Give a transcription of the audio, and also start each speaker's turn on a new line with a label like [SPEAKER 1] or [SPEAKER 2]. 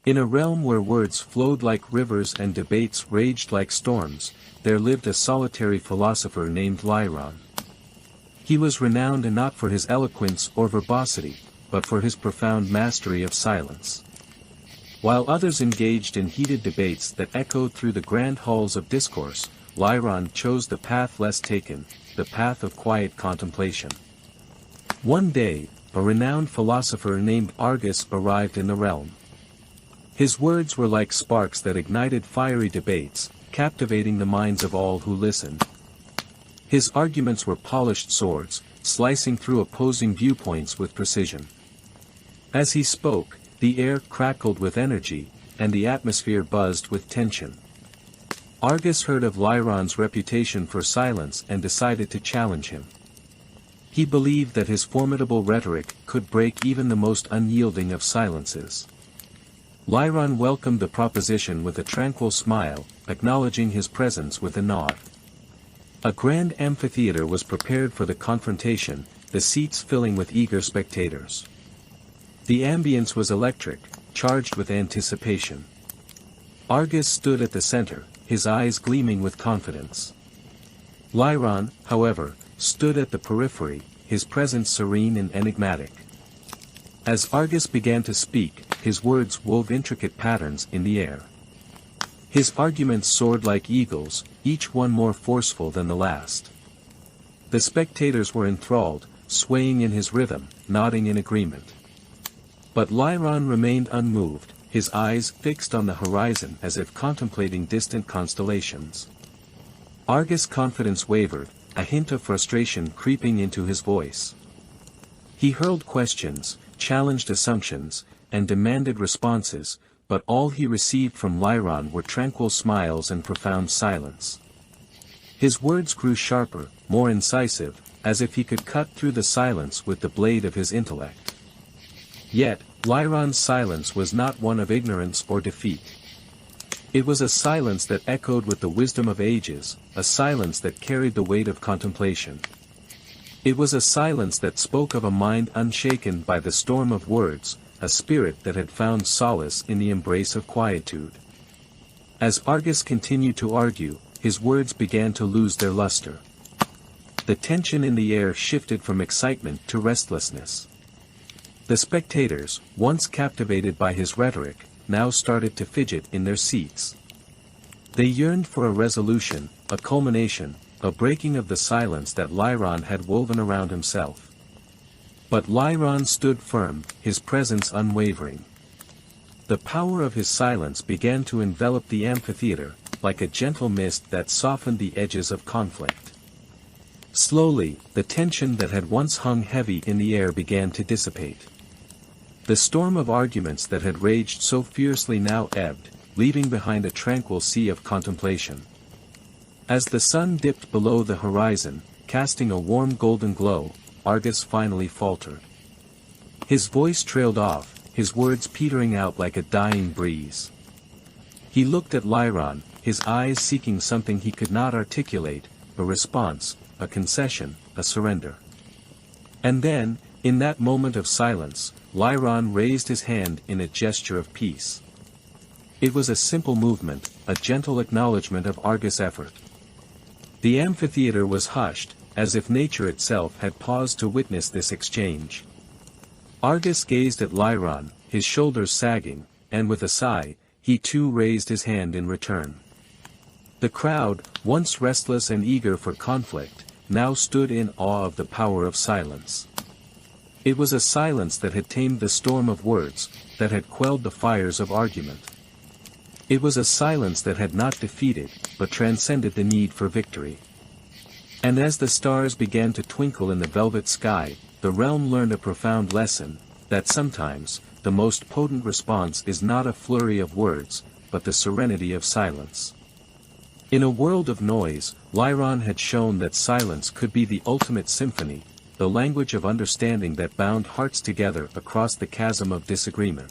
[SPEAKER 1] In a realm where words flowed like rivers and debates raged like storms, there lived a solitary philosopher named Lyron. He was renowned not for his eloquence or verbosity, but for his profound mastery of silence. While others engaged in heated debates that echoed through the grand halls of discourse, Lyron chose the path less taken, the path of quiet contemplation. One day, a renowned philosopher named Argus arrived in the realm. His words were like sparks that ignited fiery debates, captivating the minds of all who listened. His arguments were polished swords, slicing through opposing viewpoints with precision. As he spoke, the air crackled with energy, and the atmosphere buzzed with tension. Argus heard of Lyron's reputation for silence and decided to challenge him. He believed that his formidable rhetoric could break even the most unyielding of silences. Lyron welcomed the proposition with a tranquil smile, acknowledging his presence with a nod. A grand amphitheater was prepared for the confrontation, the seats filling with eager spectators. The ambience was electric, charged with anticipation. Argus stood at the center, his eyes gleaming with confidence. Lyron, however, stood at the periphery, his presence serene and enigmatic. As Argus began to speak, his words wove intricate patterns in the air. His arguments soared like eagles, each one more forceful than the last. The spectators were enthralled, swaying in his rhythm, nodding in agreement. But Lyron remained unmoved, his eyes fixed on the horizon as if contemplating distant constellations. Argus' confidence wavered, a hint of frustration creeping into his voice. He hurled questions, challenged assumptions, and demanded responses, but all he received from Lyron were tranquil smiles and profound silence. His words grew sharper, more incisive, as if he could cut through the silence with the blade of his intellect. Yet, Lyron's silence was not one of ignorance or defeat. It was a silence that echoed with the wisdom of ages, a silence that carried the weight of contemplation. It was a silence that spoke of a mind unshaken by the storm of words, a spirit that had found solace in the embrace of quietude. As Argus continued to argue, his words began to lose their luster. The tension in the air shifted from excitement to restlessness. The spectators, once captivated by his rhetoric, now started to fidget in their seats. They yearned for a resolution, a culmination, a breaking of the silence that Lyron had woven around himself. But Lyron stood firm, his presence unwavering. The power of his silence began to envelop the amphitheater, like a gentle mist that softened the edges of conflict. Slowly, the tension that had once hung heavy in the air began to dissipate. The storm of arguments that had raged so fiercely now ebbed, leaving behind a tranquil sea of contemplation. As the sun dipped below the horizon, casting a warm golden glow, Argus finally faltered. His voice trailed off, his words petering out like a dying breeze. He looked at Lyron, his eyes seeking something he could not articulate, a response, a concession, a surrender. And then, in that moment of silence, Lyron raised his hand in a gesture of peace. It was a simple movement, a gentle acknowledgement of Argus' effort. The amphitheater was hushed, as if nature itself had paused to witness this exchange. Argus gazed at Lyron, his shoulders sagging, and with a sigh, he too raised his hand in return. The crowd, once restless and eager for conflict, now stood in awe of the power of silence. It was a silence that had tamed the storm of words, that had quelled the fires of argument. It was a silence that had not defeated, but transcended the need for victory. And as the stars began to twinkle in the velvet sky, the realm learned a profound lesson, that sometimes, the most potent response is not a flurry of words, but the serenity of silence. In a world of noise, Lyron had shown that silence could be the ultimate symphony, the language of understanding that bound hearts together across the chasm of disagreement.